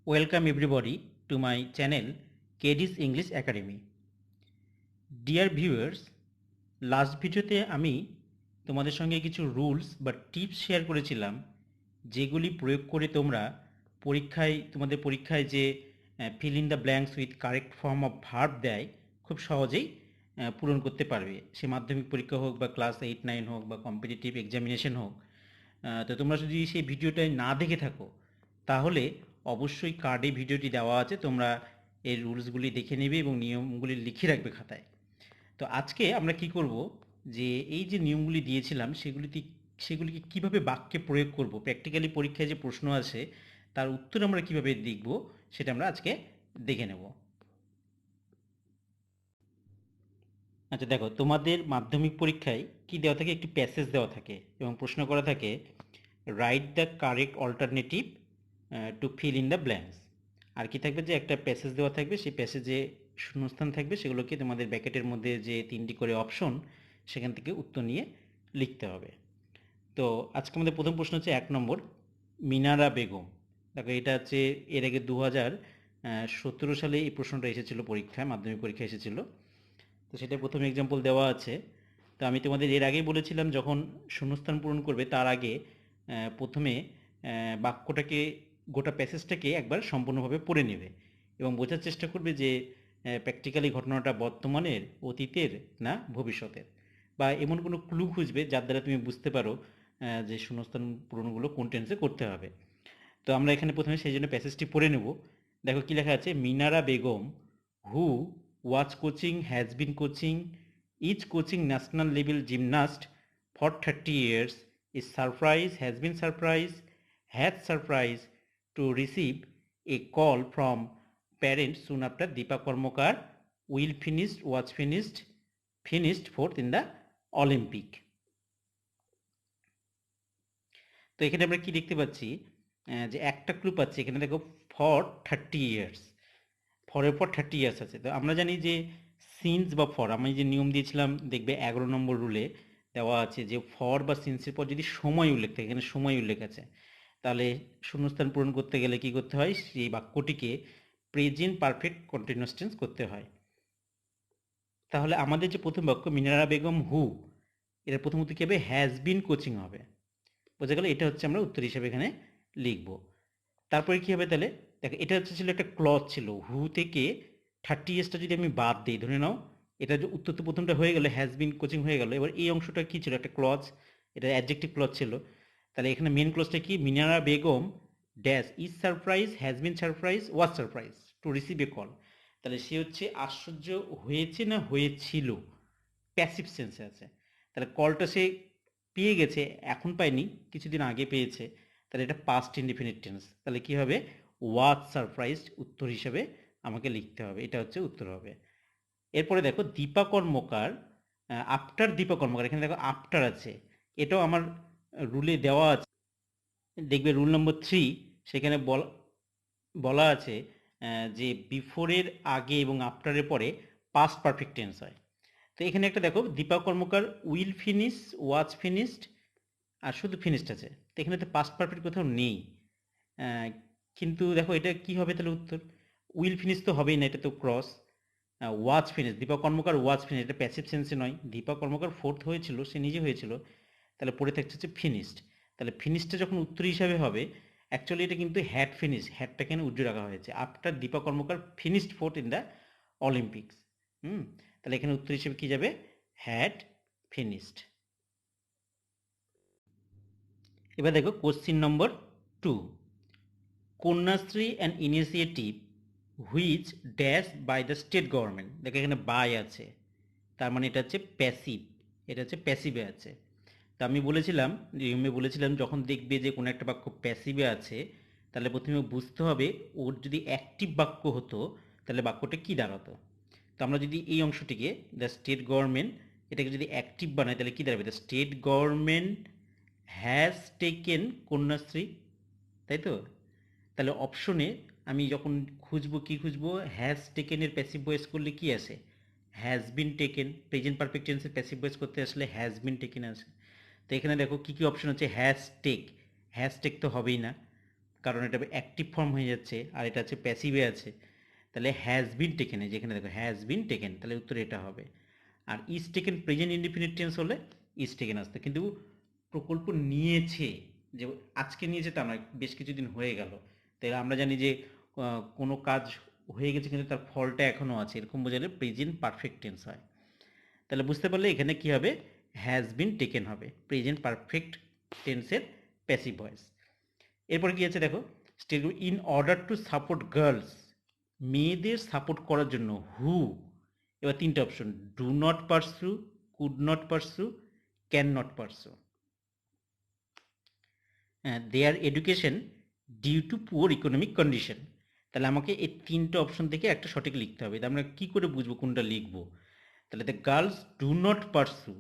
Welcome everybody to my channel KD's English Academy. Dear viewers, last ভিডিওতে আমি তোমাদের সঙ্গে কিছু রুলস বা টিপস শেয়ার করেছিলাম যেগুলি প্রয়োগ করে তোমরা তোমাদের পরীক্ষায় যে feel in the blanks with correct form of verb দেয় খুব সহজেই পূরণ করতে পারবে। সে মাধ্যমিক পরীক্ষা হোক বা ক্লাস 8-9 হোক বা কম্পিটিটিভ এক্সামিনেশন হোক। তো তোমরা যদি সেই ভিডিওটাই না দেখে থাকো তাহলে অবশ্যই কার্ডে ভিডিওটি দেওয়া আছে, তোমরা এই রুলসগুলি দেখে নেবে এবং নিয়মগুলি লিখে রাখবে খাতায়। তো আজকে আমরা কি করব, যে এই যে নিয়মগুলি দিয়েছিলাম সেগুলিকে কিভাবে বাক্যে প্রয়োগ করব, প্র্যাকটিক্যালি পরীক্ষায় যে প্রশ্ন আছে তার উত্তর আমরা কিভাবে লিখব সেটা আমরা আজকে দেখে নেব। আচ্ছা দেখো, তোমাদের মাধ্যমিক পরীক্ষায় কি দেওয়া থাকে, একটি প্যাসেজ দেওয়া থাকে এবং প্রশ্ন করা থাকে write the correct alternative to fill in the blanks. আর কি থাকবে, যে একটা প্যাসেজ দেওয়া থাকবে, সেই প্যাসেজে শূন্যস্থান থাকবে, সেগুলোকে তোমাদের ব্যাকেটের মধ্যে যে 3টি করে অপশন সেখান থেকে উত্তর নিয়ে লিখতে হবে। তো আজকে আমাদের প্রথম প্রশ্ন হচ্ছে 1 নম্বর, মিনারা বেগম। দেখো এটা হচ্ছে এর আগে 2017 সালে এই প্রশ্নটা এসেছিল পরীক্ষায়, মাধ্যমিক পরীক্ষায় এসেছিল। তো সেটা প্রথম এক্সাম্পল দেওয়া আছে। তো আমি তোমাদের এর আগেই বলেছিলাম যখন শূন্যস্থান পূরণ করবে তার আগে প্রথমে বাক্যটাকে, গোটা প্যাসেজটাকে একবার সম্পূর্ণভাবে পড়ে নেবে এবং বোঝার চেষ্টা করবে যে প্র্যাকটিক্যালি ঘটনাটা বর্তমানের, অতীতের না ভবিষ্যতের, বা এমন কোনো ক্লু খুঁজবে যার দ্বারা তুমি বুঝতে পারো যে শূন্যস্থান পূরণগুলো কোন টেন্সে করতে হবে। তো আমরা এখানে প্রথমে সেই জন্য প্যাসেজটি পড়ে নেব। দেখো কি লেখা আছে, Minara Begum who was coaching has been coaching is coaching national level gymnast for 30 years is surprise has been surprised had surprise to receive a call from parents soon after Deepa Karmakar will finished fourth in the Olympic. তো এখানে আমরা কি দেখতে পাচ্ছি, যে একটা clue পাচ্ছি এখানে, দেখো ফর 30 years, ফরের পর 30 years আছে। তো আমরা জানি যে সিন্স বা ফর, আমি যে নিয়ম দিয়েছিলাম দেখবে 11 নম্বর রুলে দেওয়া আছে যে ফর বা সিন্সের পর যদি সময় উল্লেখ থাকে, এখানে সময় উল্লেখ আছে, তাহলে শূন্যস্থান পূরণ করতে গেলে কি করতে হয়, সেই বাক্যটিকে প্রেজেন্ট পারফেক্ট কন্টিনিউয়াস টেন্স করতে হয়। তাহলে আমাদের যে প্রথম বাক্য মিনারা বেগম হু, এটা প্রথমত কি হবে, হ্যাজ বিন কোচিং হবে। বোঝা গেল, এটা হচ্ছে আমরা উত্তর হিসেবে এখানে লিখব। তারপরে কি হবে, তাহলে দেখো এটা হচ্ছে ছিল একটা ক্লজ ছিল, হু থেকে 30 yearsটা যদি আমি বাদ দিই, ধরে নাও এটা যে উত্তর তো প্রথমটা হয়ে গেল, হ্যাজ বিন কোচিং হয়ে গেল, এবার এই অংশটা কি ছিল, একটা ক্লজ, এটা অ্যাডজেক্টিভ ক্লজ ছিল। তাহলে এখানে মেন ক্লজটা কি, Minara Begum dash is surprise has been surprise was surprise to receive a call. তাহলে সে হচ্ছে আশ্চর্য হয়েছে না হয়েছিল, প্যাসিভ সেন্সে আছে। তাহলে কলটা সে পেয়ে গেছে, এখন পায়নি, কিছুদিন আগে পেয়েছে, তাহলে এটা পাস্ট ইনডিফিনিট টেন্স। তাহলে কি হবে, ওয়াজ সারপ্রাইজড উত্তর হিসেবে আমাকে লিখতে হবে, এটা হচ্ছে উত্তর হবে। এরপরে দেখো দীপা কর্মকার, আফটার দীপা কর্মকার, এখানে দেখো আফটার আছে, এটাও আমার রুলে দেওয়া আছে। দেখবে রুল নম্বর 3, সেখানে বলা আছে যে বিফোরের আগে এবং আফটারের পরে পাস্ট পারফেক্ট টেন্স হয়। তো এখানে একটা দেখো, Dipa Karmakar will finish, was finished, আর শুধু ফিনিশড আছে। তো এখানে তো পাস্ট পারফেক্ট কোথাও নেই। কিন্তু দেখো এটা কি হবে তাহলে উত্তর, উইল ফিনিশ তো হবেই না, এটা তো ক্রস। ওয়াজ ফিনিশ, দীপা কর্মকার ওয়াজ ফিনিশ, এটা প্যাসিভ সেন্সে নয়, দীপা কর্মকার ফোর্থ হয়েছিল, সে নিজে হয়েছিল, তাহলে পড়ে থাকছে হচ্ছে ফিনিশড। তাহলে ফিনিশটা যখন উত্তর হিসাবে হবে, অ্যাকচুয়ালি এটা কিন্তু হ্যাড ফিনিশ, হ্যাডটা কেন উজ্জ্ব রাখা হয়েছে, after Dipa Karmakar finished fourth in the Olympics. তাহলে এখানে উত্তর হিসেবে কি যাবে, হ্যাড ফিনিশড। এবার দেখো question number 2, Kanyashree an initiative which dash by the state government. দেখো এখানে বাই আছে, তার মানে এটা হচ্ছে প্যাসিভ, এটা হচ্ছে প্যাসিভে আছে। তা আমি বলেছিলাম, নিয়মে বলেছিলাম, যখন দেখবে যে কোনো একটা বাক্য প্যাসিভে আছে তাহলে প্রথমে বুঝতে হবে ওর যদি অ্যাক্টিভ বাক্য হতো তাহলে বাক্যটা কী দাঁড়াতো। তো আমরা যদি এই অংশটিকে দ্য স্টেট গভর্নমেন্ট, এটাকে যদি অ্যাক্টিভ বানাই তাহলে কী দাঁড়াবে, the state government has taken Kanyashree, তাই তো। তাহলে অপশনে আমি যখন খুঁজবো, কি খুঁজবো, হ্যাজ টেকেনের প্যাসিভ ভয়েস করলে কি আসে, has been taken. Present perfect টেন্সের প্যাসিভ ভয়েস করতে আসলে হ্যাজ বিন টেকেন আসে। তো এখানে দেখো কী কী অপশন হচ্ছে, হ্যাজ টেক, হ্যাজ টেক তো হবেই না, কারণ এটা অ্যাক্টিভ ফর্ম হয়ে যাচ্ছে, আর এটা হচ্ছে প্যাসিভে আছে। তাহলে হ্যাজ বিন টেকেন, যেখানে দেখো হ্যাজ বিন টেকেন, তাহলে উত্তর এটা হবে। আর is taken present indefinite tense হলে ইজ টেকেন আসতো, কিন্তু প্রকল্প নিয়েছে, যে আজকে নিয়েছে তা নয়, বেশ কিছুদিন হয়ে গেল। তাই আমরা জানি যে কোনো কাজ হয়ে গেছে কিন্তু তার ফলটা এখনও আছে, এরকম বোঝালে প্রেজেন্ট পারফেক্ট টেন্স হয়। তাহলে বুঝতে পারলে এখানে কি হবে, হ্যাজ বিন টেকেন হবে প্রেজেন্ট পারফেক্ট টেন্সের প্যাসিভ ভয়েস। এরপর কি আছে দেখো, state in order to support girls, মেয়েদের সাপোর্ট করার জন্য হু, এবার তিনটে option, do not pursue, could not pursue, can not pursue. Their education due to poor economic condition. তাহলে আমাকে এই তিনটে অপশন থেকে একটা সঠিক লিখতে হবে। আমরা কি করে বুঝবো কোনটা লিখবো? তাহলে দ্য গার্লস ডু নট পারসু,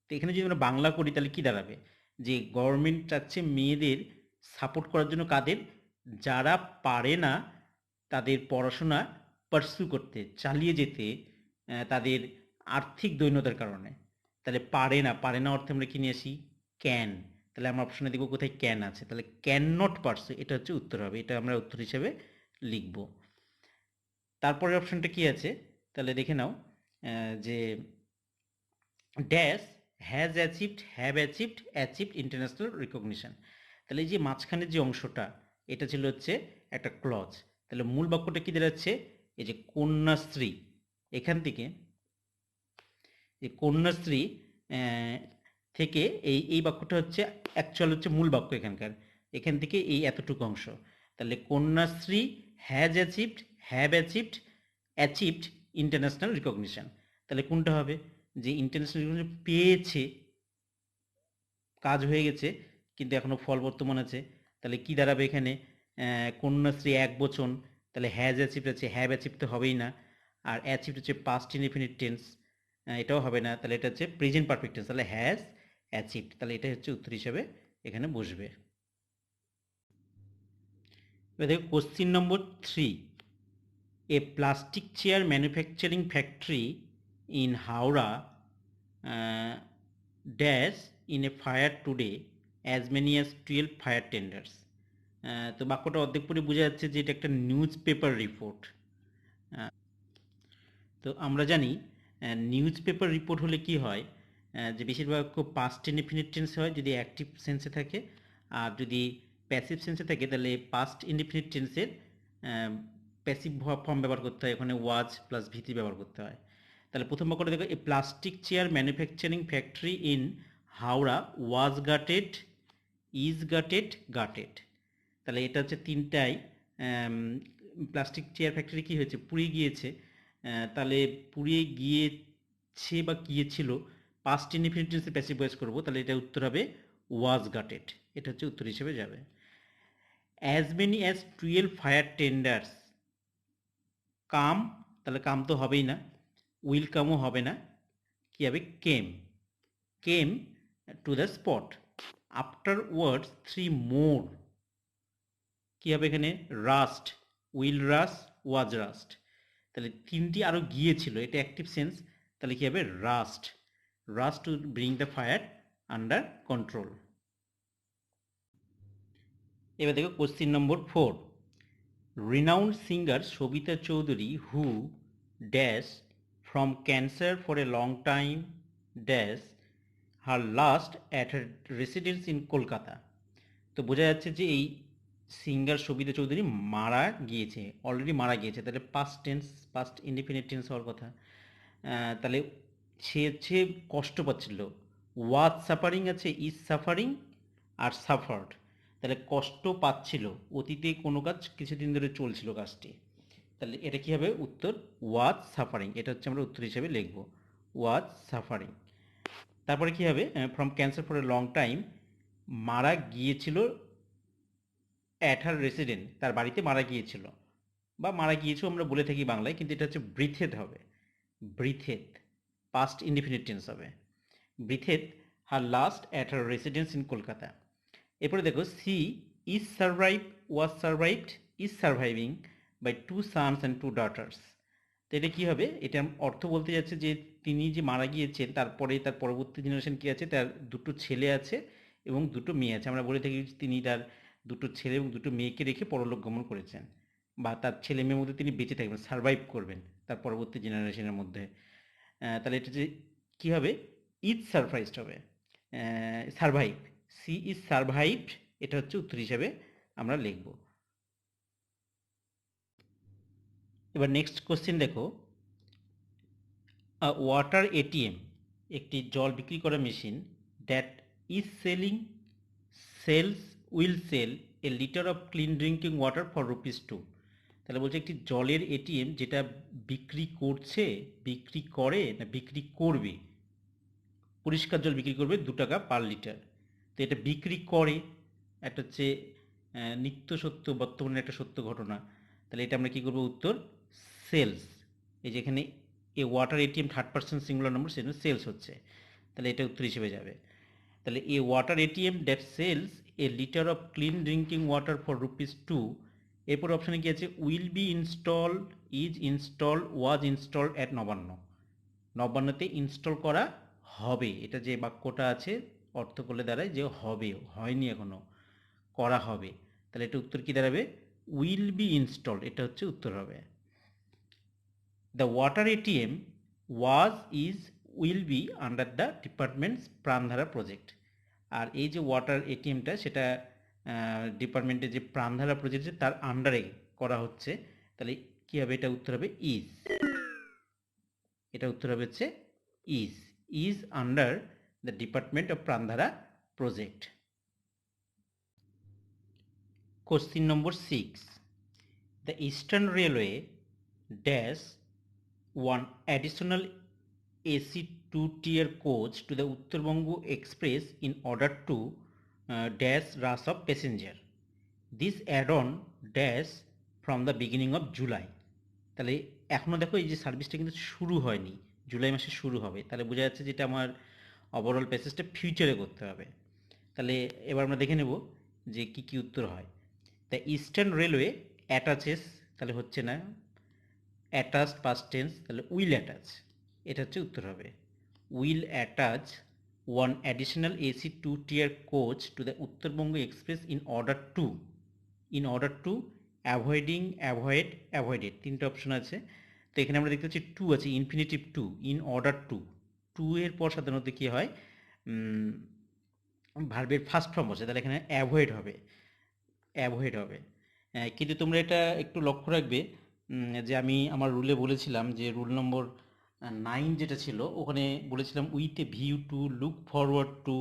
তো এখানে যদি আমরা বাংলা করি তাহলে কি দাঁড়াবে, যে গভর্নমেন্ট চাচ্ছে মেয়েদের সাপোর্ট করার জন্য কাদের, যারা পারে না তাদের পড়াশোনা পারসু করতে, চালিয়ে যেতে, তাদের আর্থিক দৈন্যতার কারণে। তাহলে পারে না, পারে না অর্থে আমরা কি নিয়ে আসি, ক্যান। তাহলে আমরা অপশনে দেখব কোথায় ক্যান আছে, তাহলে ক্যান নট পারসু এটা হচ্ছে উত্তর হবে, এটা আমরা উত্তর হিসেবে লিখব। তারপরের অপশনটা কি আছে তাহলে দেখে নাও, যে dash has achieved, have achieved, achieved international recognition. তাহলে এই যে মাঝখানের যে অংশটা, এটা ছিল হচ্ছে একটা ক্লজ। তাহলে মূল বাক্যটা কি দাঁড়াচ্ছে, এই যে কন্যাশ্রী, এখান থেকে এই কন্যাশ্রী থেকে এই বাক্যটা হচ্ছে অ্যাকচুয়াল হচ্ছে মূল বাক্য এখানকার, এখান থেকে এই এতটুকু অংশ। তাহলে Kanyashree has achieved, have achieved, achieved international recognition. তাহলে কোনটা হবে, যে ইন্টারন্যাশনাল রিকগনিশন পেয়েছে, কাজ হয়ে গেছে কিন্তু এখনও ফল বর্তমান আছে। তাহলে কি দাঁড়াবে এখানে, কন্যাশ্রী এক বচন, তাহলে হ্যাজ অ্যাচিভড আছে, হ্যাভ অ্যাচিভ তো হবেই না, আর অ্যাচিভড হচ্ছে পাস্ট ইনডিফিনিট টেন্স, এটাও হবে না, তাহলে এটা হচ্ছে প্রেজেন্ট পারফেক্ট টেন্স, তাহলে হ্যাজ অ্যাচিভড, তাহলে এটা হচ্ছে উত্তর হিসেবে এখানে বসবে। এবার দেখো question number 3, A plastic chair manufacturing factory in Howrah dash in a fire today as many as 12 fire tenders. তো বাক্যটা অর্ধেক পরে বোঝা যাচ্ছে যে এটা একটা নিউজ পেপার রিপোর্ট। তো আমরা জানি নিউজ পেপার রিপোর্ট হলে কি হয়, যে বেশিরভাগ পাস্ট ইনডিফিনিট টেন্স হয় যদি অ্যাক্টিভ সেন্সে থাকে, আর যদি প্যাসিভ সেন্সে থাকে তাহলে পাস্ট ইনডিফিনিট টেন্সের প্যাসিভ ফর্ম ব্যবহার করতে হয়, ওখানে ওয়াজ প্লাস ভিটি ব্যবহার করতে হয়। তাহলে প্রথম বাক্যটা দেখো, a plastic chair manufacturing factory in Howrah was gutted, is gutted, gutted. তাহলে এটা হচ্ছে তিনটাই, প্লাস্টিক চেয়ার ফ্যাক্টরি কী হয়েছে, পুড়িয়ে গিয়েছে। তাহলে পুড়িয়ে গিয়েছে বা গিয়েছিল, পাস্ট ইনডিফিনিট টেন্সে প্যাসিভ ভয়েস করবো, তাহলে এটা উত্তর হবে ওয়াজ গাটেড, এটা হচ্ছে উত্তর হিসেবে যাবে। As many as 12 fire tenders, come, তাহলে কাম তো হবেই না, উইল কামও হবে না, কী হবে, came, came to the spot. Afterwards 3 more, কী হবে এখানে, rushed, will rush, was rushed. তাহলে তিনটি আরও গিয়েছিল, এটা অ্যাক্টিভ সেন্স, তাহলে কী হবে, rushed, rushed to bring the fire under control. এবার দেখো question number 4, renowned singer Sabita Chowdhury who dash from cancer for a long time dash her last at her residence in Kolkata. তো বোঝা যাচ্ছে যে এই সিঙ্গার সবিতা চৌধুরী মারা গিয়েছে, অলরেডি মারা গিয়েছে, তাহলে past tense, past indefinite tense হওয়ার কথা। তাহলে সে কষ্ট পাচ্ছিল, ওয়াজ সাফারিং আছে, ইজ সাফারিং, আর সাফার্ড। তাহলে কষ্ট পাচ্ছিল, অতীতে কোনো কাজ কিছুদিন ধরে চলছিল কাজটি, তাহলে এটা কী হবে, উত্তর ওয়াজ সাফারিং, এটা হচ্ছে আমরা উত্তর হিসেবে লিখব, ওয়াজ সাফারিং। তারপরে কী হবে, from cancer for a long time, মারা গিয়েছিল, অ্যাট হার রেসিডেন্ট, তার বাড়িতে মারা গিয়েছিল, বা মারা গিয়েছো আমরা বলে থাকি বাংলায়, কিন্তু এটা হচ্ছে ব্রিথেড হবে, ব্রিথেড, পাস্ট ইনডিফিনিট টেন্স হবে, breathed her last at her residence in Kolkata. এরপরে দেখো, she is survive, was survived, is surviving by 2 sons and 2 daughters. তো এটা কী হবে, এটা অর্থ বলতে যাচ্ছে যে তিনি যে মারা গিয়েছেন তারপরে তার পরবর্তী জেনারেশন কী আছে, তার দুটো ছেলে আছে এবং দুটো মেয়ে আছে। আমরা বলে থাকি তিনি তার দুটো ছেলে এবং দুটো মেয়েকে রেখে পরলোক গমন করেছেন, বা তার ছেলে মেয়ের মধ্যে তিনি বেঁচে থাকবেন, সারভাইভ করবেন তার পরবর্তী জেনারেশনের মধ্যে। তাহলে এটা যে কী হবে, ইজ সারপ্রাইজড হবে, সারভাইভ, সি ইজ সারভাইভড, এটা হচ্ছে উত্তর হিসাবে আমরা লিখব। এবার নেক্সট কোশ্চেন দেখো, ওয়াটার এটিএম, একটি জল বিক্রি করা machine, that is sells will sell a litre of clean drinking water for rupees 2। তাহলে বলছে একটি জলের এটিএম যেটা বিক্রি করছে, বিক্রি করে না বিক্রি করবে, পরিষ্কার জল বিক্রি করবে 2 টাকা পার লিটার। তো এটা বিক্রি করে, একটা হচ্ছে নিত্য সত্য, বর্তমানে একটা সত্য ঘটনা। তাহলে এটা আমরা কী করবো, উত্তর সেলস। এই যেখানে a water ATM third person singular number, সেজন্য সেলস হচ্ছে, তাহলে এটা উত্তর হিসেবে যাবে। তাহলে a water ATM that sells a litre of clean drinking water for rupees 2। এরপর অপশানে কি আছে, will be install, is install, was installed at Nabanna. নবান্নতে ইনস্টল করা হবে, এটা যে বাক্যটা আছে অর্থ করলে দাঁড়ায় যে হবে, হয়নি এখনো, করা হবে। তাহলে এটা উত্তর কি দাঁড়াবে, উইল বি ইনস্টলড, এটা হচ্ছে উত্তর হবে। The water ATM was, is, will be under the departments Prandhara project. আর এই যে ওয়াটার এটিএমটা, সেটা ডিপার্টমেন্টের যে প্রাণধারা প্রজেক্ট তার আন্ডারে করা হচ্ছে। তাহলে কী হবে, এটা উত্তর হবে ইজ, এটা উত্তর হবে হচ্ছে is under the department of Prandhara project. Question number 6, the eastern railway dash one additional AC 2-tier coach to the Uttarbango Express in order to dash rush of passenger. This add-on dash from the beginning of July. তাহলে এখনও দেখো এই যে সার্ভিসটা কিন্তু শুরু হয়নি, জুলাই মাসে শুরু হবে, তাহলে বোঝা যাচ্ছে যেটা আমার ওভারঅল প্যাসেজটা ফিউচারে করতে হবে। তাহলে এবার আমরা দেখে নেব যে কি কি উত্তর হয়। দ্য ইস্টার্ন রেলওয়ে অ্যাটাচেস, তাহলে হচ্ছে না, অ্যাটাচড পাস্ট টেন্স, তাহলে উইল অ্যাটাচ, এটা হচ্ছে উত্তর হবে। Will attach one additional AC 2-tier coach to the Uttarbanga express in order two avoiding, avoided, তিনটে অপশন আছে। তো এখানে আমরা দেখতে পাচ্ছি টু আছে, infinitive to, in order two এর পর সাধারণত কী হয়, ভার্বের ফার্স্ট ফর্ম বসে, তাহলে এখানে অ্যাভয়েড হবে। কিন্তু তোমরা এটা একটু লক্ষ্য রাখবে যে আমি আমার রুলে বলেছিলাম যে রুল নম্বর 9 যেটা ছিল, ওখানে বলেছিলাম with a view to, look forward to,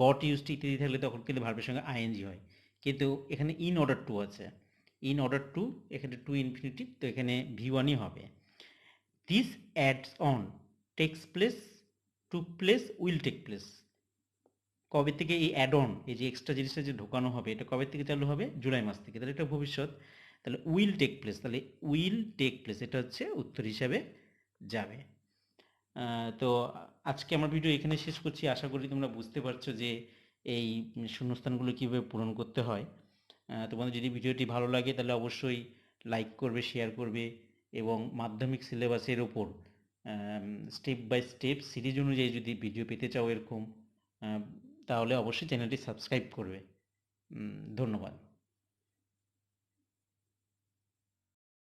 goat use to ইত্যাদি থাকলে তখন কিন্তু ভার্বের সঙ্গে আইএনজি হয়। কিন্তু এখানে ইন অর্ডার টু আছে, ইন অর্ডার টু, এখানে টু ইনফিনিটিভ, তো এখানে V1ই হবে। This adds on takes place, took place, will take place. কবে থেকে এই অ্যাড অন, এই যে এক্সট্রা জিনিসটা যে ঢোকানো হবে, এটা কবে থেকে চালু হবে, জুলাই মাস থেকে, তাহলে এটা ভবিষ্যৎ। তাহলে উইল টেক প্লেস, তাহলে উইল টেক প্লেস, এটা হচ্ছে উত্তর হিসাবে যাবে। তো আজকে আমার ভিডিও এখানে শেষ করছি। আশা করি তোমরা বুঝতে পারছো যে এই শূন্যস্থানগুলো কীভাবে পূরণ করতে হয়। তোমাদের যদি ভিডিওটি ভালো লাগে তাহলে অবশ্যই লাইক করবে, শেয়ার করবে, এবং মাধ্যমিক সিলেবাসের ওপর স্টেপ বাই স্টেপ সিরিজ অনুযায়ী যদি ভিডিও পেতে চাও এরকম, তাহলে অবশ্যই চ্যানেলটি সাবস্ক্রাইব করবে। ধন্যবাদ।